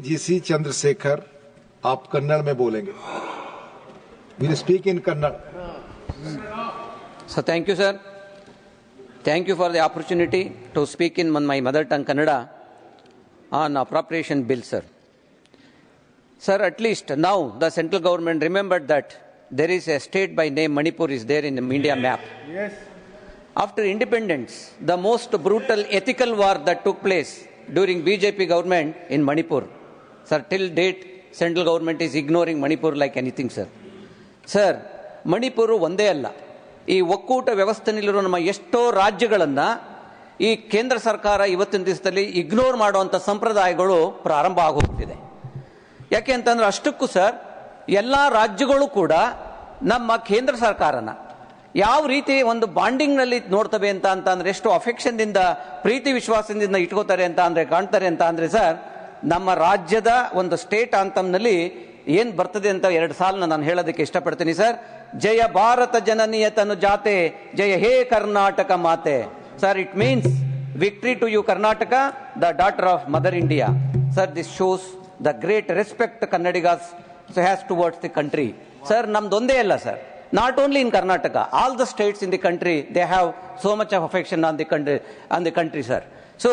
GC Chandrashekhar, आप कन्नड़ में बोलेंगे. We'll speak in Kannada. So thank you, sir. Thank you for the opportunity to speak in my mother tongue Kannada on appropriation bill, sir. Sir, at least now the central government remembered that there is a state by name Manipur is there in the India map. Yes. After independence, the most brutal ethical war that took place during BJP government in Manipur. Sir, till date, central government is ignoring Manipur like anything, sir. Sir, Manipur ಒಂದೇ ಅಲ್ಲ, ಈ ಒಕ್ಕೂಟ ವ್ಯವಸ್ಥೆಯಲ್ಲಿರುವ ನಮ್ಮ ಎಷ್ಟೋ ರಾಜ್ಯಗಳನ್ನು ಈ ಕೇಂದ್ರ ಸರ್ಕಾರ ಇವತ್ತಿನ ದಿವಸದಲ್ಲಿ ಇಗ್ನೋರ್ ಮಾಡುವಂಥ ಸಂಪ್ರದಾಯಗಳು ಪ್ರಾರಂಭ ಆಗೋಗ್ತಿದೆ. ಯಾಕೆ ಅಂತಂದ್ರೆ ಅಷ್ಟಕ್ಕೂ ಸರ್, ಎಲ್ಲ ರಾಜ್ಯಗಳು ಕೂಡ ನಮ್ಮ ಕೇಂದ್ರ ಸರ್ಕಾರನ ಯಾವ ರೀತಿ ಒಂದು ಬಾಂಡಿಂಗ್ನಲ್ಲಿ ನೋಡ್ತವೆ ಅಂತಂದ್ರೆ ಎಷ್ಟು ಅಫೆಕ್ಷನ್ದಿಂದ ಪ್ರೀತಿ ವಿಶ್ವಾಸದಿಂದ ಇಟ್ಕೋತಾರೆ ಕಾಣ್ತಾರೆ ಅಂತ ಅಂದ್ರೆ ಸರ್, ನಮ್ಮ ರಾಜ್ಯದ ಒಂದು ಸ್ಟೇಟ್ ಆಂಥಮ್ನಲ್ಲಿ ಏನ್ ಬರ್ತದೆ ಅಂತ ಎರಡು ಸಾಲನ್ನ ನಾನು ಹೇಳೋದಕ್ಕೆ ಇಷ್ಟಪಡ್ತೀನಿ ಸರ್. ಜಯ ಭಾರತ ಜನನೀಯ ತನು ಜಾತೆ, ಜಯ ಹೇ ಕರ್ನಾಟಕ ಮಾತೆ. Sir, it means victory to you Karnataka, the daughter of mother India. Sir, this shows the great respect Kannadigas has towards the country. Sir, ನಮ್ದೊಂದೇ ಅಲ್ಲ sir, not only in Karnataka, all the states in the country, they have so much of affection on the country, sir. So,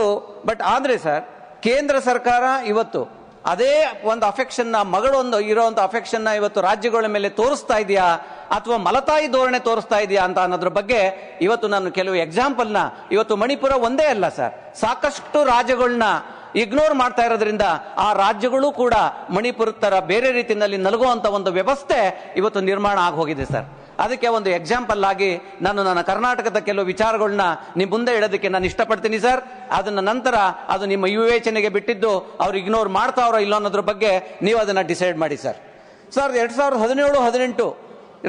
but andre sir, ಕೇಂದ್ರ ಸರ್ಕಾರ ಇವತ್ತು ಅದೇ ಒಂದು affection ಮಗಳು ಇರುವಂತ affection ಇವತ್ತು ರಾಜ್ಯಗಳ ಮೇಲೆ ತೋರಿಸ್ತಾ ಇದೆಯಾ ಅಥವಾ ಮಲತಾಯಿ ಧೋರಣೆ ತೋರಿಸ್ತಾ ಇದೆಯಾ ಅಂತ ಅನ್ನೋದ್ರ ಬಗ್ಗೆ ಇವತ್ತು ನಾನು ಕೆಲವು ಎಕ್ಸಾಂಪಲ್ನ, ಇವತ್ತು ಮಣಿಪುರ ಒಂದೇ ಅಲ್ಲ ಸರ್, ಸಾಕಷ್ಟು ರಾಜ್ಯಗಳನ್ನ ಇಗ್ನೋರ್ ಮಾಡ್ತಾ ಇರೋದ್ರಿಂದ ಆ ರಾಜ್ಯಗಳು ಕೂಡ ಮಣಿಪುರ ತರ ಬೇರೆ ರೀತಿಯಲ್ಲಿ ನಲಗುವಂತ ಒಂದು ವ್ಯವಸ್ಥೆ ಇವತ್ತು ನಿರ್ಮಾಣ ಆಗಿ ಹೋಗಿದೆ ಸರ್. ಅದಕ್ಕೆ ಒಂದು ಎಕ್ಸಾಂಪಲ್ ಆಗಿ ನಾನು ನನ್ನ ಕರ್ನಾಟಕದ ಕೆಲವು ವಿಚಾರಗಳನ್ನ ನಿಮ್ಮ ಮುಂದೆ ಇಡೋದಕ್ಕೆ ನಾನು ಇಷ್ಟಪಡ್ತೀನಿ ಸರ್. ಅದನ್ನ ನಂತರ ಅದು ನಿಮ್ಮ ವಿವೇಚನೆಗೆ ಬಿಟ್ಟಿದ್ದು, ಅವ್ರು ಇಗ್ನೋರ್ ಮಾಡ್ತಾವ್ರೋ ಇಲ್ಲೋ ಅನ್ನೋದ್ರ ಬಗ್ಗೆ ನೀವು ಅದನ್ನ ಡಿಸೈಡ್ ಮಾಡಿ ಸರ್. ಸರ್, 2017-18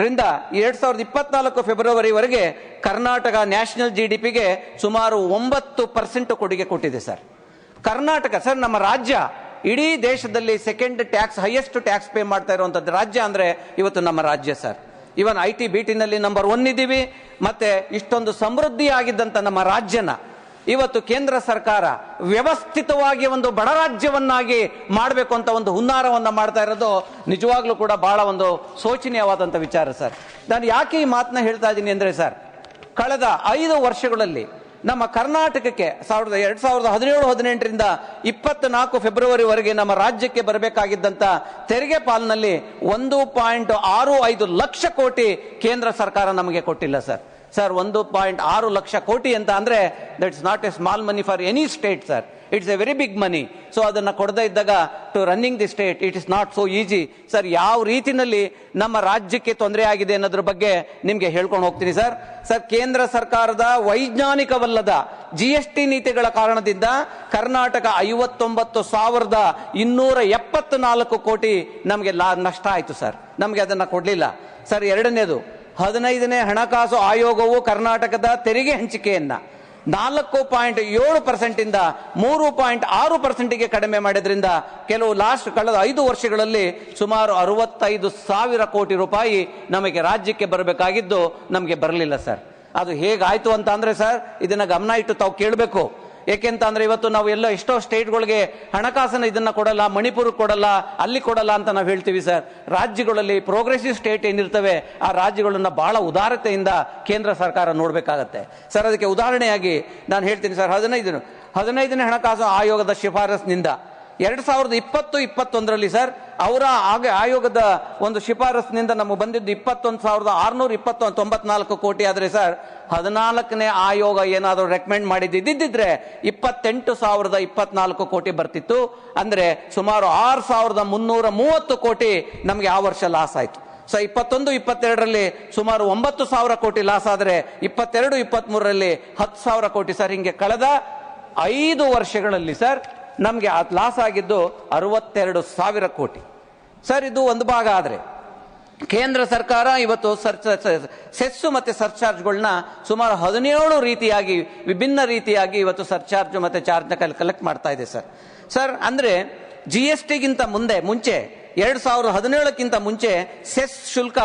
ರಿಂದ 2024 ಫೆಬ್ರವರಿವರೆಗೆ ಕರ್ನಾಟಕ ನ್ಯಾಷನಲ್ GDPಗೆ ಸುಮಾರು 9% ಕೊಡುಗೆ ಕೊಟ್ಟಿದೆ ಸರ್. ಕರ್ನಾಟಕ ಸರ್, ನಮ್ಮ ರಾಜ್ಯ ಇಡೀ ದೇಶದಲ್ಲಿ second tax highest tax pay ಮಾಡ್ತಾ ಇರುವಂತದ್ದು ರಾಜ್ಯ ಅಂದ್ರೆ ಇವತ್ತು ನಮ್ಮ ರಾಜ್ಯ ಸರ್. ಇವನ್ IT BT ನಲ್ಲಿ ನಂಬರ್ 1 ಇದ್ದೀವಿ. ಮತ್ತೆ ಇಷ್ಟೊಂದು ಸಮೃದ್ಧಿ ಆಗಿದ್ದಂತ ನಮ್ಮ ರಾಜ್ಯನ ಇವತ್ತು ಕೇಂದ್ರ ಸರ್ಕಾರ ವ್ಯವಸ್ಥಿತವಾಗಿ ಒಂದು ಬಡ ರಾಜ್ಯವನ್ನಾಗಿ ಮಾಡಬೇಕು ಅಂತ ಒಂದು ಹುನ್ನಾರವನ್ನ ಮಾಡ್ತಾ ಇರೋದು ನಿಜವಾಗ್ಲೂ ಕೂಡ ಬಹಳ ಒಂದು ಶೋಚನೀಯವಾದಂತ ವಿಚಾರ ಸರ್. ನಾನು ಯಾಕೆ ಈ ಮಾತನ್ನ ಹೇಳ್ತಾ ಇದ್ದೀನಿ ಅಂದ್ರೆ ಸರ್, ಕಳೆದ 5 ವರ್ಷಗಳಲ್ಲಿ ನಮ್ಮ ಕರ್ನಾಟಕಕ್ಕೆ 2017-18 ರಿಂದ 24 ಫೆಬ್ರವರಿವರೆಗೆ ನಮ್ಮ ರಾಜ್ಯಕ್ಕೆ ಬರಬೇಕಾಗಿದ್ದಂತ ತೆರಿಗೆ ಪಾಲಿನಲ್ಲಿ 1.65 ಲಕ್ಷ ಕೋಟಿ ಕೇಂದ್ರ ಸರ್ಕಾರ ನಮಗೆ ಕೊಟ್ಟಿಲ್ಲ ಸರ್. ಸರ್, 1.6 ಲಕ್ಷ ಕೋಟಿ ಅಂತ ಅಂದ್ರೆ that's not a small money for any state sir, it's a very big money. So ಅದನ್ನ ಕೊಡದೇ ಇದ್ದಾಗ to running the state it is not so easy sir. ಯಾವ ರೀತಿನಲ್ಲಿ ನಮ್ಮ ರಾಜ್ಯಕ್ಕೆ ತೊಂದರೆ ಆಗಿದೆ ಅನ್ನೋದ್ರ ಬಗ್ಗೆ ನಿಮ್ಗೆ ಹೇಳ್ಕೊಂಡು ಹೋಗ್ತೀನಿ ಸರ್. ಸರ್, ಕೇಂದ್ರ ಸರ್ಕಾರದ ವೈಜ್ಞಾನಿಕವಲ್ಲದ GST ನೀತಿಗಳ ಕಾರಣದಿಂದ ಕರ್ನಾಟಕ 59,274 ಕೋಟಿ ನಮಗೆ ನಷ್ಟ ಆಯ್ತು ಸರ್. ನಮಗೆ ಅದನ್ನ ಕೊಡ್ಲಿಲ್ಲ ಸರ್. ಎರಡನೇದು, 15ನೇ ಹಣಕಾಸು ಆಯೋಗವು ಕರ್ನಾಟಕದ ತೆರಿಗೆ ಹಂಚಿಕೆಯನ್ನ 4.7% ಇಂದ 3.6%ಗೆ ಕಡಿಮೆ ಮಾಡಿದ್ರಿಂದ ಕೆಲವು ಕಳೆದ 5 ವರ್ಷಗಳಲ್ಲಿ ಸುಮಾರು 65,000 ಕೋಟಿ ರೂಪಾಯಿ ನಮಗೆ ರಾಜ್ಯಕ್ಕೆ ಬರಬೇಕಾಗಿದ್ದು ನಮಗೆ ಬರಲಿಲ್ಲ ಸರ್. ಅದು ಹೇಗಾಯ್ತು ಅಂತ ಅಂದ್ರೆ ಸರ್, ಇದನ್ನ ಗಮನ ಇಟ್ಟು ತಾವು ಕೇಳಬೇಕು. ಏಕೆಂತಂದ್ರೆ ಇವತ್ತು ನಾವು ಎಲ್ಲ ಎಷ್ಟೋ ಸ್ಟೇಟ್ಗಳಿಗೆ ಹಣಕಾಸನ್ನ ಇದನ್ನ ಕೊಡಲ್ಲ, ಮಣಿಪುರ ಕೊಡಲ್ಲ, ಅಲ್ಲಿ ಕೊಡಲ್ಲ ಅಂತ ನಾವು ಹೇಳ್ತೀವಿ ಸರ್. ರಾಜ್ಯಗಳಲ್ಲಿ ಪ್ರೋಗ್ರೆಸಿವ್ ಸ್ಟೇಟ್ ಏನಿರ್ತವೆ ಆ ರಾಜ್ಯಗಳನ್ನ ಬಹಳ ಉದಾರತೆಯಿಂದ ಕೇಂದ್ರ ಸರ್ಕಾರ ನೋಡ್ಬೇಕಾಗತ್ತೆ ಸರ್. ಅದಕ್ಕೆ ಉದಾಹರಣೆಯಾಗಿ ನಾನು ಹೇಳ್ತೀನಿ ಸರ್, 15ನೇ ಹಣಕಾಸು ಆಯೋಗದ ಶಿಫಾರಸ್ನಿಂದ 2020-21 ಸರ್, ಅವರ ಆಯೋಗದ ಒಂದು ಶಿಫಾರಸ್ನಿಂದ ನಮಗೆ ಬಂದಿದ್ದು 21,694 ಕೋಟಿ ಆದ್ರೆ ಸರ್, 14ನೇ ಆಯೋಗ ಏನಾದರೂ ರೆಕಮೆಂಡ್ ಮಾಡಿದ್ದಿದ್ರೆ 28,024 ಕೋಟಿ ಬರ್ತಿತ್ತು. ಅಂದ್ರೆ ಸುಮಾರು 6,330 ಕೋಟಿ ನಮಗೆ ಆ ವರ್ಷ ಲಾಸ್ ಆಯ್ತು. ಸೊ 21-22ರಲ್ಲಿ ಸುಮಾರು 9,000 ಕೋಟಿ ಲಾಸ್ ಆದ್ರೆ 22-23ರಲ್ಲಿ 10,000 ಕೋಟಿ ಸರ್. ಹಿಂಗೆ ಕಳೆದ 5 ವರ್ಷಗಳಲ್ಲಿ ಸರ್ ನಮ್ಗೆ ಲಾಸ್ ಆಗಿದ್ದು 62,000 ಕೋಟಿ ಸರ್. ಇದು ಒಂದು ಭಾಗ ಆದ್ರೆ ಕೇಂದ್ರ ಸರ್ಕಾರ ಇವತ್ತು ಸೆಸ್ಸು ಮತ್ತೆ ಸರ್ಚಾರ್ಜ್ಗಳನ್ನ ಸುಮಾರು 17 ರೀತಿಯಾಗಿ ವಿಭಿನ್ನ ರೀತಿಯಾಗಿ ಇವತ್ತು ಸರ್ಚಾರ್ಜ್ ಮತ್ತೆ ಚಾರ್ಜ್ ಕಲೆಕ್ಟ್ ಮಾಡ್ತಾ ಇದೆ ಸರ್. ಅಂದ್ರೆ GSTಗಿಂತ ಮುಂಚೆ 2017ಕ್ಕಿಂತ ಮುಂಚೆ ಸೆಸ್ ಶುಲ್ಕ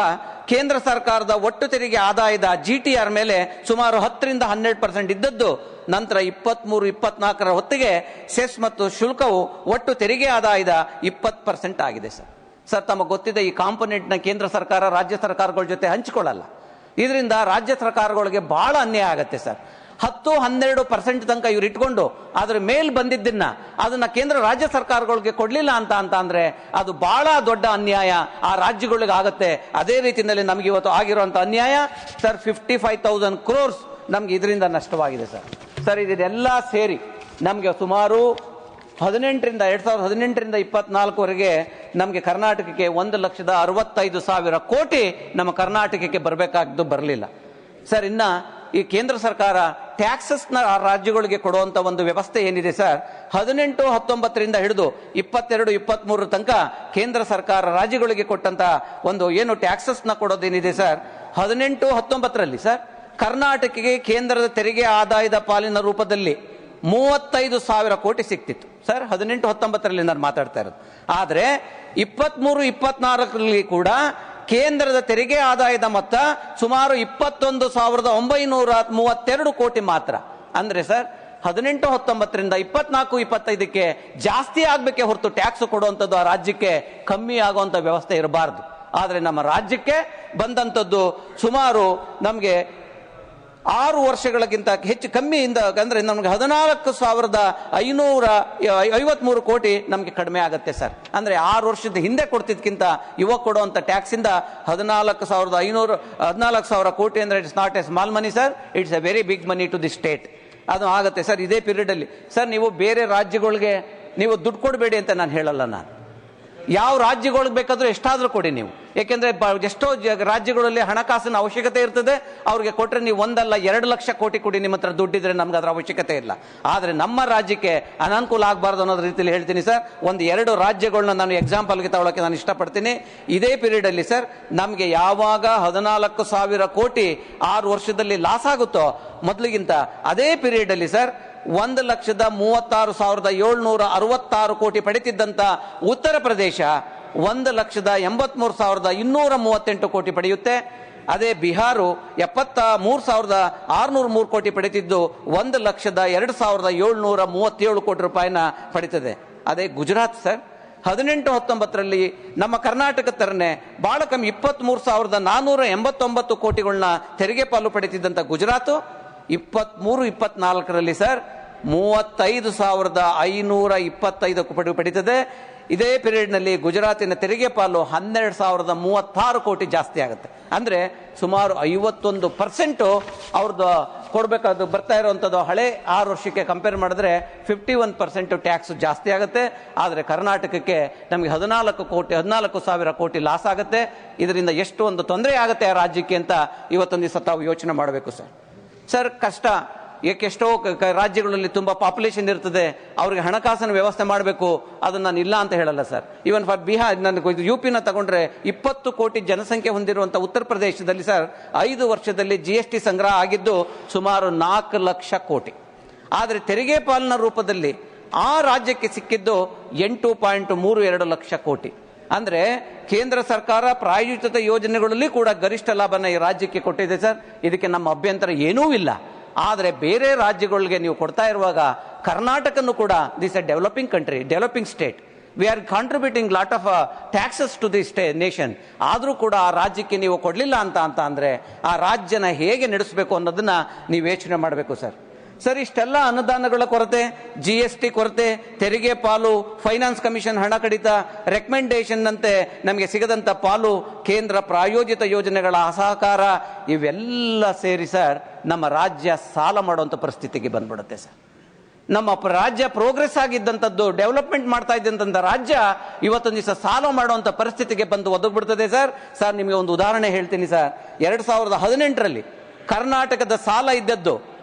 ಕೇಂದ್ರ ಸರ್ಕಾರದ ಒಟ್ಟು ತೆರಿಗೆ ಆದಾಯದ GTR ಮೇಲೆ ಸುಮಾರು 10ರಿಂದ 12% ಇದ್ದದ್ದು ನಂತರ 23-24ರ ಹೊತ್ತಿಗೆ ಸೆಸ್ ಮತ್ತು ಶುಲ್ಕವು ಒಟ್ಟು ತೆರಿಗೆ ಆದಾಯದ 20% ಆಗಿದೆ ಸರ್. ಸರ್, ತಮಗೆ ಗೊತ್ತಿದೆ, ಈ ಕಾಂಪೊನೆಂಟ್ನ ಕೇಂದ್ರ ಸರ್ಕಾರ ರಾಜ್ಯ ಸರ್ಕಾರಗಳ ಜೊತೆ ಹಂಚಿಕೊಳ್ಳಲ್ಲ. ಇದರಿಂದ ರಾಜ್ಯ ಸರ್ಕಾರಗಳಿಗೆ ಬಹಳ ಅನ್ಯಾಯ ಆಗುತ್ತೆ ಸರ್. 10-12% ತನಕ ಇವ್ರು ಇಟ್ಕೊಂಡು ಅದ್ರ ಮೇಲ್ ಬಂದಿದ್ದನ್ನ ಅದನ್ನ ಕೇಂದ್ರ ರಾಜ್ಯ ಸರ್ಕಾರಗಳಿಗೆ ಕೊಡ್ಲಿಲ್ಲ ಅಂತ ಅಂದ್ರೆ ಅದು ಬಹಳ ದೊಡ್ಡ ಅನ್ಯಾಯ ಆ ರಾಜ್ಯಗಳಿಗೆ ಆಗುತ್ತೆ. ಅದೇ ರೀತಿಯಲ್ಲಿ ನಮ್ಗೆ ಇವತ್ತು ಆಗಿರುವಂತ ಅನ್ಯಾಯ ಸರ್, 55,000 crores ನಮ್ಗೆ ಇದರಿಂದ ನಷ್ಟವಾಗಿದೆ ಸರ್. ಸರ್, ಇದೆಲ್ಲ ಸೇರಿ ನಮ್ಗೆ ಸುಮಾರು 2018ರಿಂದ 24ವರೆಗೆ ನಮಗೆ ಕರ್ನಾಟಕಕ್ಕೆ 1,65,000 ಕೋಟಿ ನಮ್ಮ ಕರ್ನಾಟಕಕ್ಕೆ ಬರಬೇಕಾದ್ದು ಬರಲಿಲ್ಲ ಸರ್. ಇನ್ನ ಈ ಕೇಂದ್ರ ಸರ್ಕಾರ ಟ್ಯಾಕ್ಸಸ್ ನ ರಾಜ್ಯಗಳಿಗೆ ಕೊಡುವಂತ ಒಂದು ವ್ಯವಸ್ಥೆ ಏನಿದೆ ಸರ್, 18-19ರಿಂದ ಹಿಡಿದು 22-23 ತನಕ ಕೇಂದ್ರ ಸರ್ಕಾರ ರಾಜ್ಯಗಳಿಗೆ ಕೊಟ್ಟಂತ ಒಂದು ಏನು ಟ್ಯಾಕ್ಸಸ್ ನ ಕೊಡೋದೇನಿದೆ ಸರ್, 18-19ರಲ್ಲಿ ಸರ್ ಕರ್ನಾಟಕಕ್ಕೆ ಕೇಂದ್ರದ ತೆರಿಗೆ ಆದಾಯದ ಪಾಲಿನ ರೂಪದಲ್ಲಿ 35,000 ಕೋಟಿ ಸಿಕ್ತಿತ್ತು ಸರ್. 18-19ರಲ್ಲಿ ನಾನು ಮಾತಾಡ್ತಾ ಇರೋದು. ಆದ್ರೆ 23-24ರಲ್ಲಿ ಕೂಡ ಕೇಂದ್ರದ ತೆರಿಗೆ ಆದಾಯದ ಮೊತ್ತ ಸುಮಾರು 21,932 ಕೋಟಿ ಮಾತ್ರ. ಅಂದ್ರೆ ಸರ್ 18-19ರಿಂದ 24-25ಕ್ಕೆ ಜಾಸ್ತಿ ಆಗ್ಬೇಕೆ ಹೊರತು ಟ್ಯಾಕ್ಸ್ ಕೊಡುವಂಥದ್ದು ಆ ರಾಜ್ಯಕ್ಕೆ ಕಮ್ಮಿ ಆಗುವಂತ ವ್ಯವಸ್ಥೆ ಇರಬಾರ್ದು. ಆದ್ರೆ ನಮ್ಮ ರಾಜ್ಯಕ್ಕೆ ಬಂದಂಥದ್ದು ಸುಮಾರು ನಮಗೆ 6 ವರ್ಷಗಳಿಗಿಂತ ಹೆಚ್ಚು ಕಮ್ಮಿಯಿಂದ ಅಂದ್ರೆ ನಮ್ಗೆ 14,553 ಕೋಟಿ ನಮ್ಗೆ ಕಡಿಮೆ ಆಗುತ್ತೆ ಸರ್. ಅಂದ್ರೆ 6 ವರ್ಷದ ಹಿಂದೆ ಕೊಡ್ತಿದ್ಕಿಂತ ಇವಾಗ ಕೊಡುವಂತ ಟ್ಯಾಕ್ಸ್ ಇಂದ 14,000 ಕೋಟಿ ಅಂದ್ರೆ it's not a small money sir, it's a very big money to the state. ಅದು ಆಗುತ್ತೆ ಸರ್ ಇದೇ ಪೀರಿಯಡ್ ಅಲ್ಲಿ. ಸರ್, ನೀವು ಬೇರೆ ರಾಜ್ಯಗಳಿಗೆ ನೀವು ದುಡ್ಡು ಕೊಡಬೇಡಿ ಅಂತ ನಾನು ಹೇಳಲ್ಲ. ನಾನು ಯಾವ ರಾಜ್ಯಗಳಿಗೆ ಬೇಕಾದ್ರೂ ಎಷ್ಟಾದ್ರೂ ಕೊಡಿ ನೀವು, ಯಾಕೆಂದ್ರೆ ಎಷ್ಟೋ ರಾಜ್ಯಗಳಲ್ಲಿ ಹಣಕಾಸಿನ ಅವಶ್ಯಕತೆ ಇರ್ತದೆ. ಅವ್ರಿಗೆ ಕೊಟ್ರೆ ನೀವು 1-2 ಲಕ್ಷ ಕೋಟಿ ಕೊಡಿ, ನಿಮ್ಮ ಹತ್ರ ದುಡ್ಡಿದ್ರೆ ನಮ್ಗೆ ಅದರ ಅವಶ್ಯಕತೆ ಇಲ್ಲ. ಆದ್ರೆ ನಮ್ಮ ರಾಜ್ಯಕ್ಕೆ ಅನಾನುಕೂಲ ಆಗಬಾರ್ದು ಅನ್ನೋದು ರೀತಿಯಲ್ಲಿ ಹೇಳ್ತೀನಿ ಸರ್. 1-2 ರಾಜ್ಯಗಳನ್ನ ನಾನು ಎಕ್ಸಾಂಪಲ್ಗೆ ತಗೊಳ್ಳೋಕೆ ನಾನು ಇಷ್ಟಪಡ್ತೀನಿ. ಇದೇ ಪೀರಿಯಡ್ ಅಲ್ಲಿ ಸರ್ ನಮ್ಗೆ ಯಾವಾಗ 14,000 ಕೋಟಿ 6 ವರ್ಷದಲ್ಲಿ ಲಾಸ್ ಆಗುತ್ತೋ ಮೊದಲಿಗಿಂತ ಅದೇ ಪೀರಿಯಡ್ ಅಲ್ಲಿ ಸರ್ 1,36,766 ಕೋಟಿ ಪಡೆಯುತ್ತಿದ್ದಂತ ಉತ್ತರ ಪ್ರದೇಶ 1,83,238 ಕೋಟಿ ಪಡೆಯುತ್ತೆ. ಅದೇ ಬಿಹಾರ 73,603 ಕೋಟಿ ಪಡೆಯುತ್ತಿದ್ದು 1,02,737 ಕೋಟಿ ರೂಪಾಯಿನ ಪಡೆಯುತ್ತದೆ. ಅದೇ ಗುಜರಾತ್ ಸರ್ 18-19ರಲ್ಲಿ ನಮ್ಮ ಕರ್ನಾಟಕ ತರನೇ ಬಹಳ ಕಮ್ಮಿ 23,489 ಕೋಟಿಗಳನ್ನ ತೆರಿಗೆ ಪಾಲು ಪಡೆಯುತ್ತಿದ್ದಂತ ಗುಜರಾತ್ 23-24ರಲ್ಲಿ ಸರ್ 35,525 ಕೋಟಿ ಪಡೀತದೆ. ಇದೇ ಪೀರಿಯಡ್ ನಲ್ಲಿ ಗುಜರಾತಿನ ತೆರಿಗೆ ಪಾಲು 12,036 ಕೋಟಿ ಜಾಸ್ತಿ ಆಗುತ್ತೆ. ಅಂದ್ರೆ ಸುಮಾರು 51% ಅವ್ರದ್ದು ಕೊಡ್ಬೇಕಾದ್ರು ಬರ್ತಾ ಇರುವಂತದ್ದು ಹಳೆ 6 ವರ್ಷಕ್ಕೆ ಕಂಪೇರ್ ಮಾಡಿದ್ರೆ 51% ಟ್ಯಾಕ್ಸ್ ಜಾಸ್ತಿ ಆಗುತ್ತೆ. ಆದ್ರೆ ಕರ್ನಾಟಕಕ್ಕೆ ನಮಗೆ 14,000 ಕೋಟಿ ಲಾಸ್ ಆಗುತ್ತೆ. ಇದರಿಂದ ಎಷ್ಟು ಒಂದು ತೊಂದರೆ ಆಗುತ್ತೆ ಆ ರಾಜ್ಯಕ್ಕೆ ಅಂತ ಇವತ್ತೊಂದು ದಿವಸ ತಾವು ಯೋಚನೆ ಮಾಡಬೇಕು ಸರ್. ಸರ್, ಕಷ್ಟ. ಏಕೆಷ್ಟೋ ರಾಜ್ಯಗಳಲ್ಲಿ ತುಂಬಾ ಪಾಪ್ಯುಲೇಷನ್ ಇರ್ತದೆ, ಅವ್ರಿಗೆ ಹಣಕಾಸಿನ ವ್ಯವಸ್ಥೆ ಮಾಡಬೇಕು. ಅದನ್ನ ನಾನು ಇಲ್ಲ ಅಂತ ಹೇಳಲ್ಲ ಸರ್. ಈವನ್ ಫಾರ್ ಬಿಹಾರ್, ನನಗೆ UP ನ ತಗೊಂಡ್ರೆ 20 ಕೋಟಿ ಜನಸಂಖ್ಯೆ ಹೊಂದಿರುವಂತಹ ಉತ್ತರ ಪ್ರದೇಶದಲ್ಲಿ ಸರ್ 5 ವರ್ಷದಲ್ಲಿ GST ಸಂಗ್ರಹ ಆಗಿದ್ದು ಸುಮಾರು 4 ಲಕ್ಷ ಕೋಟಿ. ಆದ್ರೆ ತೆರಿಗೆ ಪಾಲನ ರೂಪದಲ್ಲಿ ಆ ರಾಜ್ಯಕ್ಕೆ ಸಿಕ್ಕಿದ್ದು 8.32 ಲಕ್ಷ ಕೋಟಿ. ಅಂದ್ರೆ ಕೇಂದ್ರ ಸರ್ಕಾರ ಪ್ರಾಯೋಜಿತ ಯೋಜನೆಗಳಲ್ಲಿ ಕೂಡ ಗರಿಷ್ಠ ಲಾಭನ ಈ ರಾಜ್ಯಕ್ಕೆ ಕೊಟ್ಟಿದೆ ಸರ್. ಇದಕ್ಕೆ ನಮ್ಮ ಅಭ್ಯಂತರ ಏನೂ ಇಲ್ಲ. ಆದರೆ ಬೇರೆ ರಾಜ್ಯಗಳಿಗೆ ನೀವು ಕೊಡ್ತಾ ಇರುವಾಗ ಕರ್ನಾಟಕನು ಕೂಡ this a developing country, developing state, we are contributing lot of taxes to the nation. ಆದ್ರೂ ಕೂಡ ಆ ರಾಜ್ಯಕ್ಕೆ ನೀವು ಕೊಡ್ಲಿಲ್ಲ ಅಂತ ಅಂದ್ರೆ ಆ ರಾಜ್ಯನ ಹೇಗೆ ನಡೆಸಬೇಕು ಅನ್ನೋದನ್ನ ನೀವು ಯೋಚನೆ ಮಾಡಬೇಕು ಸರ್. ಸರ್, ಇಷ್ಟೆಲ್ಲ ಅನುದಾನಗಳ ಕೊರತೆ, GST ಕೊರತೆ, ತೆರಿಗೆ ಪಾಲು, ಫೈನಾನ್ಸ್ ಕಮಿಷನ್ ಹಣ ಕಡಿತ, ರೆಕಮೆಂಡೇಶನ್ ಅಂತೆ ನಮಗೆ ಸಿಗದಂತ ಪಾಲು, ಕೇಂದ್ರ ಪ್ರಾಯೋಜಿತ ಯೋಜನೆಗಳ ಅಸಹಕಾರ, ಇವೆಲ್ಲ ಸೇರಿ ಸರ್ ನಮ್ಮ ರಾಜ್ಯ ಸಾಲ ಮಾಡುವಂತ ಪರಿಸ್ಥಿತಿಗೆ ಬಂದ್ಬಿಡುತ್ತೆ ಸರ್. ನಮ್ಮ ರಾಜ್ಯ ಪ್ರೋಗ್ರೆಸ್ ಆಗಿದ್ದಂಥದ್ದು, ಡೆವಲಪ್ಮೆಂಟ್ ಮಾಡ್ತಾ ಇದ್ದಂಥ ರಾಜ್ಯ ಇವತ್ತೊಂದು ದಿವಸ ಸಾಲ ಮಾಡುವಂತ ಪರಿಸ್ಥಿತಿಗೆ ಬಂದು ಒದಗ್ಬಿಡ್ತದೆ ಸರ್. ಸರ್, ನಿಮಗೆ ಒಂದು ಉದಾಹರಣೆ ಹೇಳ್ತೀನಿ ಸರ್. 2018ರಲ್ಲಿ ಕರ್ನಾಟಕದ ಸಾಲ ಇದ್ದದ್ದು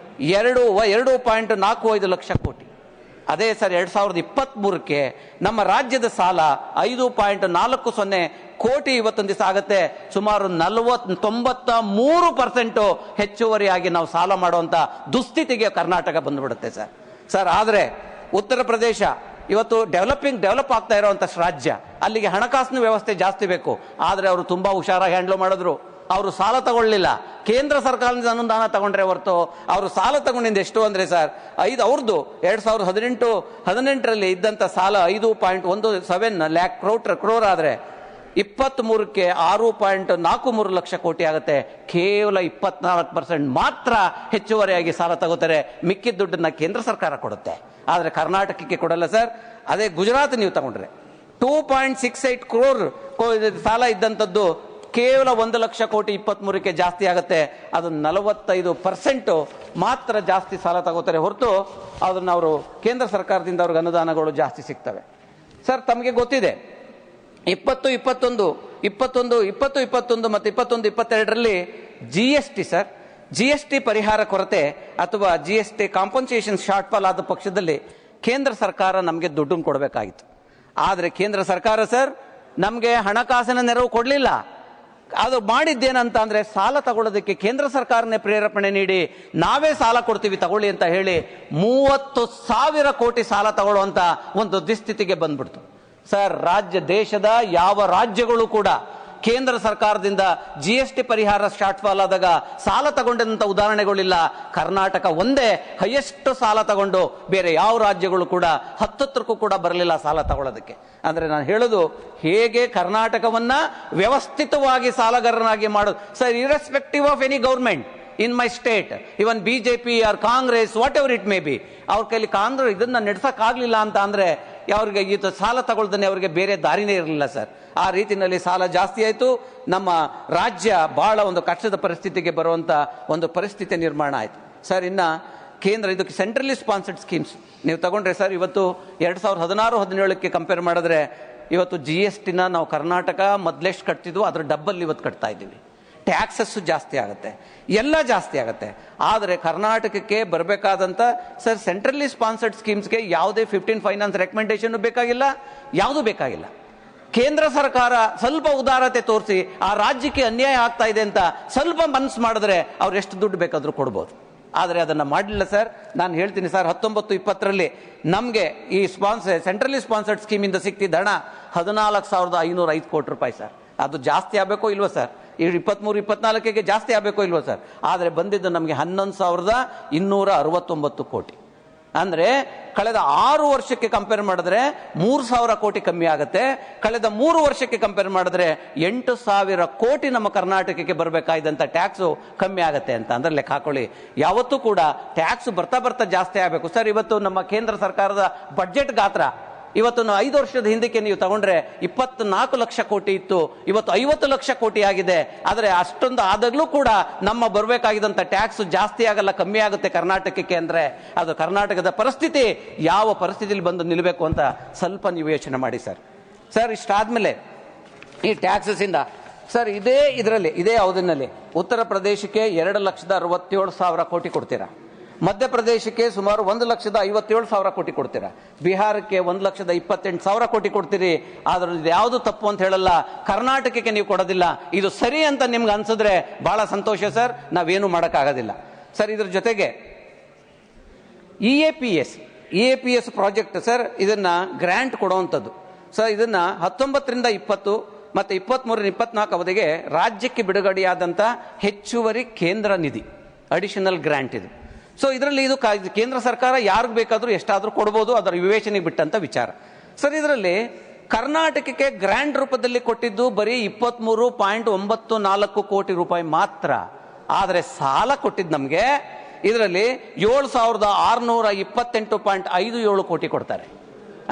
2.45 ಲಕ್ಷ ಕೋಟಿ. ಅದೇ ಸರ್ 2023ಕ್ಕೆ ನಮ್ಮ ರಾಜ್ಯದ ಸಾಲ 5.40 ಕೋಟಿ ಇವತ್ತೊಂದು ದಿವಸ ಆಗುತ್ತೆ. ಸುಮಾರು 93% ಹೆಚ್ಚುವರಿಯಾಗಿ ನಾವು ಸಾಲ ಮಾಡುವಂತ ದುಸ್ಥಿತಿಗೆ ಕರ್ನಾಟಕ ಬಂದ್ಬಿಡುತ್ತೆ ಸರ್. ಆದ್ರೆ ಉತ್ತರ ಪ್ರದೇಶ ಇವತ್ತು ಡೆವಲಪ್ ಆಗ್ತಾ ಇರುವಂತ ರಾಜ್ಯ, ಅಲ್ಲಿಗೆ ಹಣಕಾಸಿನ ವ್ಯವಸ್ಥೆ ಜಾಸ್ತಿ ಬೇಕು. ಆದರೆ ಅವರು ತುಂಬಾ ಹುಷಾರಾಗಿ ಹ್ಯಾಂಡಲ್ ಮಾಡಿದ್ರು. ಅವರು ಸಾಲ ತಗೊಳ್ಳಿಲ್ಲ, ಕೇಂದ್ರ ಸರ್ಕಾರದಿಂದ ಅನುದಾನ ತಗೊಂಡ್ರೆ ಹೊರತು ಅವರು ಸಾಲ ತಗೊಂಡಿದ್ದು ಎಷ್ಟು ಅಂದ್ರೆ ಸರ್, ಅವ್ರದ್ದು 2018 ಇದ್ದಂತ ಸಾಲ 5.17 ಲ್ಯಾಕ್ ಕ್ರೋರ್ ಆದ್ರೆ 23ಕ್ಕೆ 6.43 ಲಕ್ಷ ಕೋಟಿ ಆಗುತ್ತೆ. ಕೇವಲ 24% ಮಾತ್ರ ಹೆಚ್ಚುವರಿಯಾಗಿ ಸಾಲ ತಗೋತಾರೆ, ಮಿಕ್ಕಿದ ದುಡ್ಡನ್ನ ಕೇಂದ್ರ ಸರ್ಕಾರ ಕೊಡುತ್ತೆ. ಆದ್ರೆ ಕರ್ನಾಟಕಕ್ಕೆ ಕೊಡಲ್ಲ ಸರ್. ಅದೇ ಗುಜರಾತ್ ನೀವು ತಗೊಂಡ್ರೆ 2.68 ಕ್ರೋರ್ ಸಾಲ ಇದ್ದಂಥದ್ದು ಕೇವಲ 1 ಲಕ್ಷ ಕೋಟಿ 23ಕ್ಕೆ ಜಾಸ್ತಿ ಆಗುತ್ತೆ. ಅದು 45% ಮಾತ್ರ ಜಾಸ್ತಿ ಸಾಲ ತಗೋತಾರೆ ಹೊರತು ಅದನ್ನ ಅವರು ಕೇಂದ್ರ ಸರ್ಕಾರದಿಂದ ಅವ್ರಿಗೆ ಅನುದಾನಗಳು ಜಾಸ್ತಿ ಸಿಗ್ತವೆ. ಸರ್ ತಮಗೆ ಗೊತ್ತಿದೆ 2021 ಮತ್ತು 21-22ರಲ್ಲಿ GST ಸರ್, GST ಪರಿಹಾರ ಕೊರತೆ ಅಥವಾ GST ಕಾಂಪನ್ಸೇಷನ್ ಶಾರ್ಟ್ ಫಾಲ್ ಆದ ಪಕ್ಷದಲ್ಲಿ ಕೇಂದ್ರ ಸರ್ಕಾರ ನಮಗೆ ದುಡ್ಡನ್ನು ಕೊಡಬೇಕಾಗಿತ್ತು. ಆದರೆ ಕೇಂದ್ರ ಸರ್ಕಾರ ಸರ್ ನಮಗೆ ಹಣಕಾಸಿನ ನೆರವು ಕೊಡಲಿಲ್ಲ. ಅದು ಮಾಡಿದ್ದೇನಂತ ಅಂದ್ರೆ ಸಾಲ ತಗೊಳ್ಳೋದಕ್ಕೆ ಕೇಂದ್ರ ಸರ್ಕಾರನೇ ಪ್ರೇರೇಪಣೆ ನೀಡಿ ನಾವೇ ಸಾಲ ಕೊಡ್ತೀವಿ ತಗೊಳ್ಳಿ ಅಂತ ಹೇಳಿ 30,000 ಕೋಟಿ ಸಾಲ ತಗೊಳ್ಳುವಂತ ಒಂದು ದುಸ್ಥಿತಿಗೆ ಬಂದ್ಬಿಡ್ತು ಸರ್. ದೇಶದ ಯಾವ ರಾಜ್ಯಗಳು ಕೂಡ ಕೇಂದ್ರ ಸರ್ಕಾರದಿಂದ GST ಪರಿಹಾರ ಶಾರ್ಟ್ ಫಾಲ್ ಆದಾಗ ಸಾಲ ತಗೊಂಡಂತ ಉದಾಹರಣೆಗಳಿಲ್ಲ. ಕರ್ನಾಟಕ ಒಂದೇ ಹೈಯೆಸ್ಟ್ ಸಾಲ ತಗೊಂಡು, ಬೇರೆ ಯಾವ ರಾಜ್ಯಗಳು ಕೂಡ ಹತ್ತತ್ರಕ್ಕೂ ಕೂಡ ಬರಲಿಲ್ಲ ಸಾಲ ತಗೊಳ್ಳೋದಕ್ಕೆ. ಅಂದ್ರೆ ನಾನು ಹೇಳೋದು, ಹೇಗೆ ಕರ್ನಾಟಕವನ್ನ ವ್ಯವಸ್ಥಿತವಾಗಿ ಸಾಲಗಾರನಾಗಿ ಮಾಡೋದು sir, irrespective of any government in my state, even BJP or Congress whatever it may be, ಅವ್ರ ಕೈಲಿ ಕಾಂಗ್ರೆಸ್ ಇದನ್ನ ನಡೆಸಕ್ಕಾಗ್ಲಿಲ್ಲ ಅಂತ ಅಂದ್ರೆ ಅವ್ರಿಗೆ ಇದು ಸಾಲ ತಗೊಳ್ತಾನೆ ಅವ್ರಿಗೆ ಬೇರೆ ದಾರಿನೇ ಇರಲಿಲ್ಲ ಸರ್. ಆ ರೀತಿಯಲ್ಲಿ ಸಾಲ ಜಾಸ್ತಿ ಆಯಿತು. ನಮ್ಮ ರಾಜ್ಯ ಬಹಳ ಒಂದು ಕಷ್ಟದ ಪರಿಸ್ಥಿತಿಗೆ ಬರುವಂತ ಒಂದು ಪರಿಸ್ಥಿತಿ ನಿರ್ಮಾಣ ಆಯಿತು ಸರ್. ಇನ್ನ ಕೇಂದ್ರ ಇದಕ್ಕೆ ಸೆಂಟ್ರಲಿ ಸ್ಪಾನ್ಸರ್ಡ್ ಸ್ಕೀಮ್ಸ್ ನೀವು ತಗೊಂಡ್ರೆ ಸರ್, ಇವತ್ತು 2016-17ಕ್ಕೆ ಕಂಪೇರ್ ಮಾಡಿದ್ರೆ ಇವತ್ತು GSTನ ನಾವು ಕರ್ನಾಟಕ ಮೊದಲೆಷ್ಟು ಕಟ್ತಿದ್ವು ಅದ್ರ ಡಬ್ಬಲ್ ಇವತ್ತು ಕಟ್ತಾ ಇದ್ದೀವಿ. ಟ್ಯಾಕ್ಸಸ್ ಜಾಸ್ತಿ ಆಗುತ್ತೆ, ಎಲ್ಲ ಜಾಸ್ತಿ ಆಗುತ್ತೆ. ಆದರೆ ಕರ್ನಾಟಕಕ್ಕೆ ಬರಬೇಕಾದಂತ ಸರ್ ಸೆಂಟ್ರಲಿ ಸ್ಪಾನ್ಸರ್ಡ್ ಸ್ಕೀಮ್ಸ್ಗೆ ಯಾವುದೇ 15 ಫೈನಾನ್ಸ್ ರೆಕಮೆಂಡೇಶನ್ ಬೇಕಾಗಿಲ್ಲ, ಯಾವುದೂ ಬೇಕಾಗಿಲ್ಲ. ಕೇಂದ್ರ ಸರ್ಕಾರ ಸ್ವಲ್ಪ ಉದಾರತೆ ತೋರಿಸಿ ಆ ರಾಜ್ಯಕ್ಕೆ ಅನ್ಯಾಯ ಆಗ್ತಾ ಇದೆ ಅಂತ ಸ್ವಲ್ಪ ಮನಸ್ಸು ಮಾಡಿದ್ರೆ ಅವ್ರು ಎಷ್ಟು ದುಡ್ಡು ಬೇಕಾದ್ರೂ ಕೊಡ್ಬೋದು. ಆದರೆ ಅದನ್ನ ಮಾಡಲಿಲ್ಲ ಸರ್. ನಾನು ಹೇಳ್ತೀನಿ ಸರ್, 19-20ರಲ್ಲಿ ನಮಗೆ ಈ ಸೆಂಟ್ರಲಿ ಸ್ಪಾನ್ಸರ್ಡ್ ಸ್ಕೀಮಿಂದ ಸಿಕ್ತಿದ್ದ ಹಣ 14,505 ಕೋಟಿ ರೂಪಾಯಿ ಸರ್. ಅದು ಜಾಸ್ತಿ ಆಗಬೇಕೋ ಇಲ್ವೋ ಸರ್, ಈ 23-24ಗೆ ಜಾಸ್ತಿ ಆಗಬೇಕೋ ಇಲ್ವೋ ಸರ್. ಆದರೆ ಬಂದಿದ್ದು ನಮಗೆ 11,269 ಕೋಟಿ. ಅಂದ್ರೆ ಕಳೆದ 6 ವರ್ಷಕ್ಕೆ ಕಂಪೇರ್ ಮಾಡಿದ್ರೆ 3,000 ಕೋಟಿ ಕಮ್ಮಿ ಆಗುತ್ತೆ. ಕಳೆದ 3 ವರ್ಷಕ್ಕೆ ಕಂಪೇರ್ ಮಾಡಿದ್ರೆ 8,000 ಕೋಟಿ ನಮ್ಮ ಕರ್ನಾಟಕಕ್ಕೆ ಬರಬೇಕಾದಂತ ಟ್ಯಾಕ್ಸ್ ಕಮ್ಮಿ ಆಗುತ್ತೆ ಅಂತ ಅಂದ್ರೆ ಲೆಕ್ಕ ಹಾಕೊಳ್ಳಿ. ಯಾವತ್ತೂ ಕೂಡ ಟ್ಯಾಕ್ಸ್ ಬರ್ತಾ ಜಾಸ್ತಿ ಆಗಬೇಕು ಸರ್. ಇವತ್ತು ನಮ್ಮ ಕೇಂದ್ರ ಸರ್ಕಾರದ ಬಡ್ಜೆಟ್ ಗಾತ್ರ ಇವತ್ತು 5 ವರ್ಷದ ಹಿಂದಕ್ಕೆ ನೀವು ತಗೊಂಡ್ರೆ 24 ಲಕ್ಷ ಕೋಟಿ ಇತ್ತು, ಇವತ್ತು 50 ಲಕ್ಷ ಕೋಟಿ ಆಗಿದೆ. ಆದರೆ ಅಷ್ಟೊಂದು ಆದಾಗ್ಲೂ ಕೂಡ ನಮ್ಮ ಬರಬೇಕಾಗಿದ್ದಂತ ಟ್ಯಾಕ್ಸ್ ಜಾಸ್ತಿ ಆಗಲ್ಲ, ಕಮ್ಮಿ ಆಗುತ್ತೆ ಕರ್ನಾಟಕಕ್ಕೆ. ಅಂದ್ರೆ ಅದು ಕರ್ನಾಟಕದ ಪರಿಸ್ಥಿತಿ ಯಾವ ಪರಿಸ್ಥಿತಿಯಲ್ಲಿ ಬಂದು ನಿಲ್ಲಬೇಕು ಅಂತ ಸ್ವಲ್ಪ ನೀವು ಯೋಚನೆ ಮಾಡಿ ಸರ್. ಸರ್ ಇಷ್ಟಾದ್ಮೇಲೆ ಈ ಟ್ಯಾಕ್ಸಸ್ ಇಂದ ಸರ್ ಇದೇ ಅವಧಿನಲ್ಲಿ ಉತ್ತರ ಪ್ರದೇಶಕ್ಕೆ 2,67,000 ಕೋಟಿ ಕೊಡ್ತೀರಾ, ಮಧ್ಯಪ್ರದೇಶಕ್ಕೆ ಸುಮಾರು 1,57,000 ಕೋಟಿ ಕೊಡ್ತೀರಾ, ಬಿಹಾರಕ್ಕೆ 1,28,000 ಕೋಟಿ ಕೊಡ್ತೀರಿ. ಆದ್ರೆ ಇದು ಯಾವುದು ತಪ್ಪು ಅಂತ ಹೇಳಲ್ಲ, ಕರ್ನಾಟಕಕ್ಕೆ ನೀವು ಕೊಡೋದಿಲ್ಲ. ಇದು ಸರಿ ಅಂತ ನಿಮ್ಗೆ ಅನ್ಸಿದ್ರೆ ಬಹಳ ಸಂತೋಷ ಸರ್, ನಾವೇನು ಮಾಡೋಕ್ಕಾಗೋದಿಲ್ಲ ಸರ್. ಇದ್ರ ಜೊತೆಗೆ EAPS ಪ್ರಾಜೆಕ್ಟ್ ಸರ್, ಇದನ್ನ ಗ್ರಾಂಟ್ ಕೊಡುವಂಥದ್ದು ಸರ್. ಇದನ್ನ 19-20 ಮತ್ತೆ 23-24 ಅವಧಿಗೆ ರಾಜ್ಯಕ್ಕೆ ಬಿಡುಗಡೆಯಾದಂತ ಹೆಚ್ಚುವರಿ ಕೇಂದ್ರ ನಿಧಿ, ಅಡಿಷನಲ್ ಗ್ರಾಂಟ್ ಇದು. ಸೊ ಇದರಲ್ಲಿ ಇದು ಕೇಂದ್ರ ಸರ್ಕಾರ ಯಾರಿಗೆ ಬೇಕಾದ್ರೂ ಎಷ್ಟಾದ್ರೂ ಕೊಡಬಹುದು, ಅದರ ವಿವೇಚನೆಗೆ ಬಿಟ್ಟಂತ ವಿಚಾರ ಸರ್. ಇದರಲ್ಲಿ ಕರ್ನಾಟಕಕ್ಕೆ ಗ್ರಾಂಟ್ ರೂಪದಲ್ಲಿ ಕೊಟ್ಟಿದ್ದು ಬರೀ 23.94 ಕೋಟಿ ರೂಪಾಯಿ ಮಾತ್ರ. ಆದರೆ ಸಾಲ ಕೊಟ್ಟಿದ್ದು ನಮಗೆ ಇದರಲ್ಲಿ 7,628.57 ಕೋಟಿ ಕೊಡ್ತಾರೆ.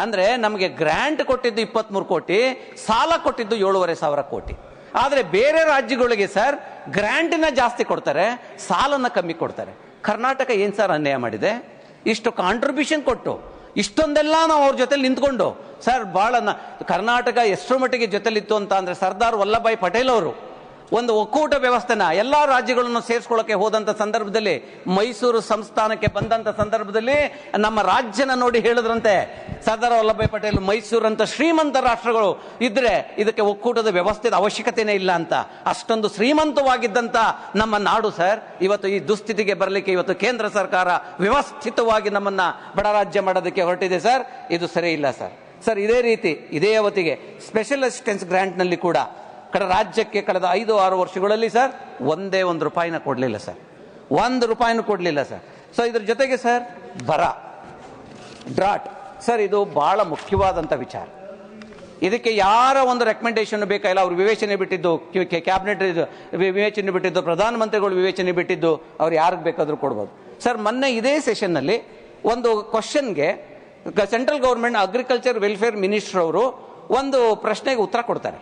ಅಂದ್ರೆ ನಮಗೆ ಗ್ರಾಂಟ್ ಕೊಟ್ಟಿದ್ದು 23 ಕೋಟಿ, ಸಾಲ ಕೊಟ್ಟಿದ್ದು 7,500 ಕೋಟಿ. ಆದ್ರೆ ಬೇರೆ ರಾಜ್ಯಗಳಿಗೆ ಸರ್ ಗ್ರಾಂಟ್ನ ಜಾಸ್ತಿ ಕೊಡ್ತಾರೆ, ಸಾಲನ ಕಮ್ಮಿ ಕೊಡ್ತಾರೆ. ಕರ್ನಾಟಕ ಏನ್ ಸರ್ ಅನ್ಯಾಯ ಮಾಡಿದೆ? ಇಷ್ಟು ಕಾಂಟ್ರಿಬ್ಯೂಷನ್ ಕೊಟ್ಟು ಇಷ್ಟೊಂದೆಲ್ಲ ನಾವು ಅವ್ರ ಜೊತೆ ನಿಂತ್ಕೊಂಡು ಸರ್, ಬಹಳ ಕರ್ನಾಟಕ ಎಷ್ಟರ ಮಟ್ಟಿಗೆ ಜೊತೆಲಿತ್ತು ಅಂತ ಅಂದ್ರೆ ಸರ್ದಾರ್ ವಲ್ಲಭಾಯ್ ಪಟೇಲ್ ಅವರು ಒಂದು ಒಕ್ಕೂಟ ವ್ಯವಸ್ಥೆನ ಎಲ್ಲಾ ರಾಜ್ಯಗಳನ್ನು ಸೇರಿಸ್ಕೊಳ್ಳಕ್ಕೆ ಹೋದಂತ ಸಂದರ್ಭದಲ್ಲಿ, ಮೈಸೂರು ಸಂಸ್ಥಾನಕ್ಕೆ ಬಂದಂತ ಸಂದರ್ಭದಲ್ಲಿ ನಮ್ಮ ರಾಜ್ಯನ ನೋಡಿ ಹೇಳಿದ್ರಂತೆ ಸರ್ದಾರ್ ವಲ್ಲಭಾಯ್ ಪಟೇಲ್, ಮೈಸೂರಂತ ಶ್ರೀಮಂತ ರಾಷ್ಟ್ರಗಳು ಇದ್ರೆ ಇದಕ್ಕೆ ಒಕ್ಕೂಟದ ವ್ಯವಸ್ಥೆದ ಅವಶ್ಯಕತೆನೇ ಇಲ್ಲ ಅಂತ. ಅಷ್ಟೊಂದು ಶ್ರೀಮಂತವಾಗಿದ್ದಂತ ನಮ್ಮ ನಾಡು ಸರ್ ಇವತ್ತು ಈ ದುಸ್ಥಿತಿಗೆ ಬರಲಿಕ್ಕೆ ಇವತ್ತು ಕೇಂದ್ರ ಸರ್ಕಾರ ವ್ಯವಸ್ಥಿತವಾಗಿ ನಮ್ಮನ್ನ ಬಡ ರಾಜ್ಯ ಮಾಡೋದಕ್ಕೆ ಹೊರಟಿದೆ ಸರ್. ಇದು ಸರಿ ಇಲ್ಲ ಸರ್. ಸರ್ ಇದೇ ರೀತಿ ಇದೇ ಅವಧಿಗೆ ಸ್ಪೆಷಲ್ ಅಸಿಸ್ಟೆನ್ಸ್ ಗ್ರಾಂಟ್ ನಲ್ಲಿ ಕೂಡ ರಾಜ್ಯಕ್ಕೆ ಕಳೆದ 5-6 ವರ್ಷಗಳಲ್ಲಿ ಸರ್ ಒಂದೇ ರೂಪಾಯಿನ ಕೊಡಲಿಲ್ಲ ಸರ್, ₹1 ಕೊಡಲಿಲ್ಲ ಸರ್. ಸೊ ಇದ್ರ ಜೊತೆಗೆ ಸರ್ ಬರ, ಡ್ರಾಟ್ ಸರ್, ಇದು ಬಹಳ ಮುಖ್ಯವಾದಂತ ವಿಚಾರ. ಇದಕ್ಕೆ ಯಾರ ಒಂದು ರೆಕಮೆಂಡೇಶನ್ ಬೇಕಾಗಿಲ್ಲ, ಅವ್ರು ವಿವೇಚನೆ ಬಿಟ್ಟಿದ್ದು, ಕ್ಯಾಬಿನೆಟ್ ವಿವೇಚನೆ ಬಿಟ್ಟಿದ್ದು, ಪ್ರಧಾನಮಂತ್ರಿಗಳು ವಿವೇಚನೆ ಬಿಟ್ಟಿದ್ದು, ಅವ್ರು ಯಾರಿಗೆ ಬೇಕಾದ್ರೂ ಕೊಡ್ಬೋದು ಸರ್. ಮೊನ್ನೆ ಇದೇ ಸೆಷನ್ ನಲ್ಲಿ ಒಂದು ಕ್ವಶನ್ಗೆ central government agriculture welfare minister ಅವರು ಒಂದು ಪ್ರಶ್ನೆಗೆ ಉತ್ತರ ಕೊಡ್ತಾರೆ.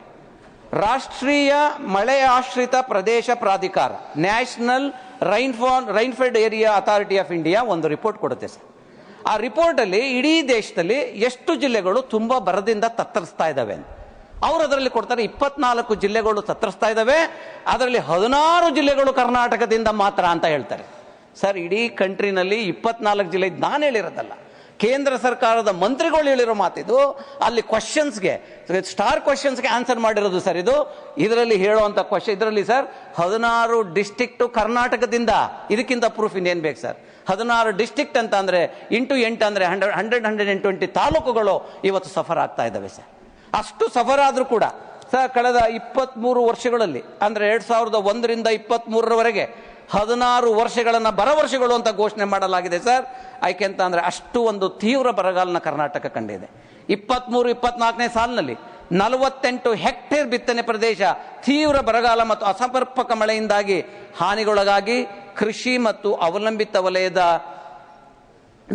ರಾಷ್ಟ್ರೀಯ ಮಳೆ ಆಶ್ರಿತ ಪ್ರದೇಶ ಪ್ರಾಧಿಕಾರ, national rainfed area authority of India ಒಂದು ರಿಪೋರ್ಟ್ ಕೊಡುತ್ತೆ ಸರ್. ಆ ರಿಪೋರ್ಟ್ ಅಲ್ಲಿ ಇಡೀ ದೇಶದಲ್ಲಿ ಎಷ್ಟು ಜಿಲ್ಲೆಗಳು ತುಂಬಾ ಬರದಿಂದ ತತ್ತರಿಸ್ತಾ ಇದಾವೆ ಅಂತ ಅವರು ಅದರಲ್ಲಿ ಕೊಡ್ತಾರೆ. 24 ಜಿಲ್ಲೆಗಳು ತತ್ತರಿಸ್ತಾ ಇದಾವೆ, ಅದರಲ್ಲಿ 16 ಜಿಲ್ಲೆಗಳು ಕರ್ನಾಟಕದಿಂದ ಮಾತ್ರ ಅಂತ ಹೇಳ್ತಾರೆ ಸರ್. ಇಡೀ ಕಂಟ್ರಿನಲ್ಲಿ 24 ಜಿಲ್ಲೆ, ನಾನು ಹೇಳಿರೋದಲ್ಲ, ಕೇಂದ್ರ ಸರ್ಕಾರದ ಮಂತ್ರಿಗಳು ಹೇಳಿರೋ ಮಾತಿದು. ಅಲ್ಲಿ ಕ್ವಶನ್ಸ್ಗೆ, ಸ್ಟಾರ್ ಕ್ವಶನ್ಸ್ಗೆ ಆನ್ಸರ್ ಮಾಡಿರೋದು ಸರ್ ಇದು. ಇದರಲ್ಲಿ ಹೇಳುವಂತ ಕ್ವಶನ್, ಇದರಲ್ಲಿ ಸರ್ 16 ಡಿಸ್ಟ್ರಿಕ್ಟ್ ಕರ್ನಾಟಕದಿಂದ, ಇದಕ್ಕಿಂತ ಪ್ರೂಫ್ ಇನ್ನೇನ್ ಬೇಕು ಸರ್? 16 ಡಿಸ್ಟ್ರಿಕ್ಟ್ ಅಂತ ಅಂದ್ರೆ 8 ಅಂದ್ರೆ 120 ತಾಲೂಕುಗಳು ಇವತ್ತು ಸಫರ್ ಆಗ್ತಾ ಇದ್ದಾವೆ ಸರ್. ಅಷ್ಟು ಸಫರ್ ಆದ್ರೂ ಕೂಡ ಸರ್ ಕಳೆದ 23 ವರ್ಷಗಳಲ್ಲಿ ಅಂದ್ರೆ 2001ರಿಂದ 23ರವರೆಗೆ 16 ವರ್ಷಗಳನ್ನ ಬರವರ್ಷಗಳು ಅಂತ ಘೋಷಣೆ ಮಾಡಲಾಗಿದೆ ಸರ್. ಯಾಕೆ ಅಂತ ಅಂದ್ರೆ ಅಷ್ಟು ಒಂದು ತೀವ್ರ ಬರಗಾಲನ ಕರ್ನಾಟಕ ಕಂಡಿದೆ. 23-24ನೇ ಸಾಲಿನಲ್ಲಿ 48 ಹೆಕ್ಟೇರ್ ಬಿತ್ತನೆ ಪ್ರದೇಶ ತೀವ್ರ ಬರಗಾಲ ಮತ್ತು ಅಸಮರ್ಪಕ ಮಳೆಯಿಂದಾಗಿ ಹಾನಿಗೊಳಗಾಗಿ ಕೃಷಿ ಮತ್ತು ಅವಲಂಬಿತ ವಲಯದ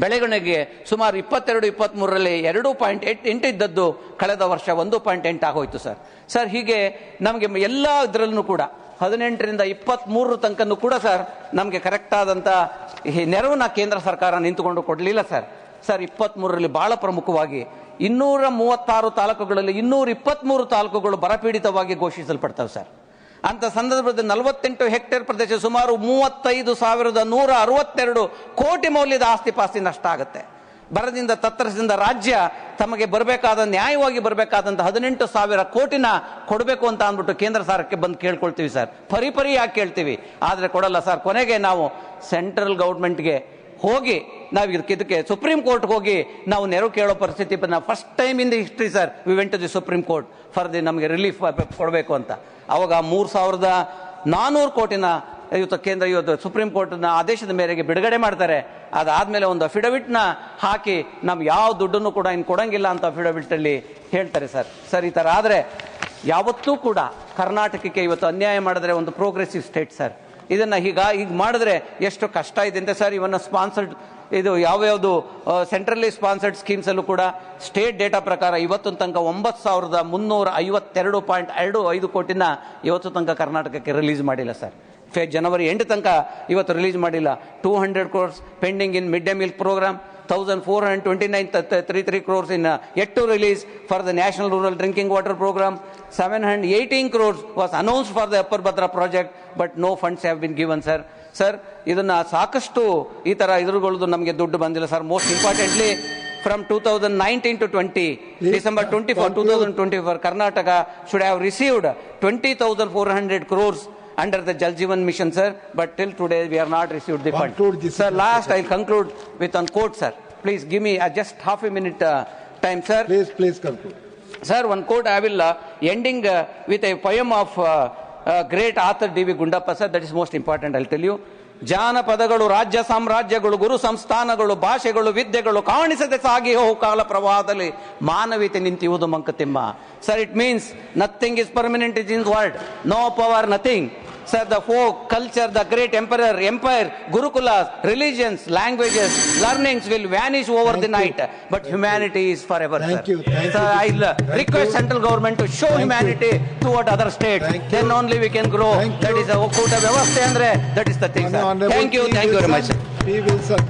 ಬೆಳೆಗಳಿಗೆ ಸುಮಾರು 22-23ರಲ್ಲಿ 2.8 ಇದ್ದದ್ದು ಕಳೆದ ವರ್ಷ 1.8 ಆಗೋಯ್ತು ಸರ್. ಸರ್ ಹೀಗೆ ನಮಗೆ ಎಲ್ಲ ಇದರಲ್ಲೂ ಕೂಡ 18ರಿಂದ 23 ತನಕನೂ ಕೂಡ ಸರ್ ನಮಗೆ ಕರೆಕ್ಟ್ ಆದಂತ ನೆರವನ್ನ ಕೇಂದ್ರ ಸರ್ಕಾರ ನಿಂತುಕೊಂಡು ಕೊಡಲಿಲ್ಲ ಸರ್. ಸರ್ 23ರಲ್ಲಿ ಬಹಳ ಪ್ರಮುಖವಾಗಿ 236 ತಾಲೂಕುಗಳಲ್ಲಿ 223 ತಾಲೂಕುಗಳು ಬರಪೀಡಿತವಾಗಿ ಘೋಷಿಸಲ್ಪಡ್ತವೆ ಸರ್. ಅಂತ ಸಂದರ್ಭದಲ್ಲಿ 48 ಹೆಕ್ಟೇರ್ ಪ್ರದೇಶ ಸುಮಾರು 35,162 ಕೋಟಿ ಮೌಲ್ಯದ ಆಸ್ತಿ ಪಾಸ್ತಿ ನಷ್ಟ ಆಗುತ್ತೆ. ಬರದಿಂದ ತತ್ತರಿಸಿದ ರಾಜ್ಯ ತಮಗೆ ಬರಬೇಕಾದ, ನ್ಯಾಯವಾಗಿ ಬರಬೇಕಾದಂತ 18,000 ಕೋಟಿನ ಕೊಡಬೇಕು ಅಂತ ಅಂದ್ಬಿಟ್ಟು ಕೇಂದ್ರ ಸರ್ಕಾರಕ್ಕೆ ಬಂದು ಕೇಳ್ಕೊಳ್ತೀವಿ ಸರ್. ಪರಿ ಯಾಕೆ ಕೇಳ್ತೀವಿ, ಆದ್ರೆ ಕೊಡಲ್ಲ ಸರ್. ಕೊನೆಗೆ ನಾವು ಸೆಂಟ್ರಲ್ ಗೌರ್ಮೆಂಟ್ಗೆ ಹೋಗಿ ನಾವು ಇದಕ್ಕೆ ಸುಪ್ರೀಂ ಕೋರ್ಟ್ ಹೋಗಿ ನಾವು ನೆರವು ಕೇಳೋ ಪರಿಸ್ಥಿತಿ first time in the history sir. We went to the Supreme Court for the ನಮಗೆ ರಿಲೀಫ್ ಕೊಡಬೇಕು ಅಂತ. ಅವಾಗ 3,400 ಕೋಟಿನ ಇವತ್ತು ಕೇಂದ್ರ ಇವತ್ತು ಸುಪ್ರೀಂ ಕೋರ್ಟ್ನ ಆದೇಶದ ಮೇರೆಗೆ ಬಿಡುಗಡೆ ಮಾಡ್ತಾರೆ. ಅದಾದ್ಮೇಲೆ ಒಂದು ಅಫಿಡವಿಟ್ ನ ಹಾಕಿ ನಮ್ಗೆ ಯಾವ ದುಡ್ಡನ್ನು ಕೂಡ ಇನ್ನು ಕೊಡಂಗಿಲ್ಲ ಅಂತ ಅಫಿಡವಿಟ್ ಅಲ್ಲಿ ಹೇಳ್ತಾರೆ ಸರ್. ಸರ್ ಈ ತರ ಆದ್ರೆ ಯಾವತ್ತೂ ಕೂಡ ಕರ್ನಾಟಕಕ್ಕೆ ಇವತ್ತು ಅನ್ಯಾಯ ಮಾಡಿದ್ರೆ ಒಂದು ಪ್ರೋಗ್ರೆಸಿವ್ ಸ್ಟೇಟ್ ಸರ್. ಇದನ್ನ ಈಗ ಮಾಡಿದ್ರೆ ಎಷ್ಟು ಕಷ್ಟ ಇದೆ ಅಂತ ಸರ್. ಇವನ್ನ ಸ್ಪಾನ್ಸರ್ಡ್ ಇದು ಯಾವ್ಯಾವುದು ಸೆಂಟ್ರಲಿ ಸ್ಪಾನ್ಸರ್ಡ್ ಸ್ಕೀಮ್ಸ್ ಅಲ್ಲೂ ಕೂಡ ಸ್ಟೇಟ್ ಡೇಟಾ ಪ್ರಕಾರ ಇವತ್ತು ತನಕ 9,352.25 ಕೋಟಿನ ಇವತ್ತು ತನಕ ಕರ್ನಾಟಕಕ್ಕೆ ರಿಲೀಸ್ ಮಾಡಿಲ್ಲ ಸರ್. ಜನವರಿ ಎಂಡ್ ತನಕ ಇವತ್ತು ರಿಲೀಸ್ ಮಾಡಿಲ್ಲ. 200 crores pending in midday meal programme, 1,429.33 crores in yet to release for the National Rural Drinking Water Program. 718 crores was announced for the Upper Bhadra project, but no funds have been given, sir. Sir ಇದನ್ನ ಸಾಕಷ್ಟು ಈ ತರ ಎದುರುಗೊಳ್ಳೋದು ನಮಗೆ ದುಡ್ಡು ಬಂದಿಲ್ಲ sir. Most importantly from 2019 to 20, December 24, 2024, Karnataka should have received 20,400 crores under the Jal Jeevan mission, sir, but till today we are not received the fund. Sir, last I'll conclude with one quote, sir. Please give me just half a minute time, sir. Please conclude. Sir, one quote I will ending with a poem of great author D.V. Gundappa, sir. That is most important, I'll tell you. ಜಾನಪದಗಳು, ರಾಜ್ಯ ಸಾಮ್ರಾಜ್ಯಗಳು, ಗುರು ಸಂಸ್ಥಾನಗಳು, ಭಾಷೆಗಳು, ವಿದ್ಯೆಗಳು ಕಾಣಿಸದೆ ಸಾಗಿ ಹೋಗು ಕಾಲ ಪ್ರವಾಹದಲ್ಲಿ ಮಾನವೀಯತೆ ನಿಂತಿರುವುದು Mankutimma. Sir, it means nothing is permanent is in world, no power, nothing. Sir, the folk, culture, the great empire, gurukulas, religions, languages, learnings will vanish over the night, but humanity is forever. Thank you. Sir, I'll request central government to show humanity toward other states. Then only we can grow. That is a Okkuta Vyavasthe andre, that is the thing, sir. Thank you very much. We will, sir.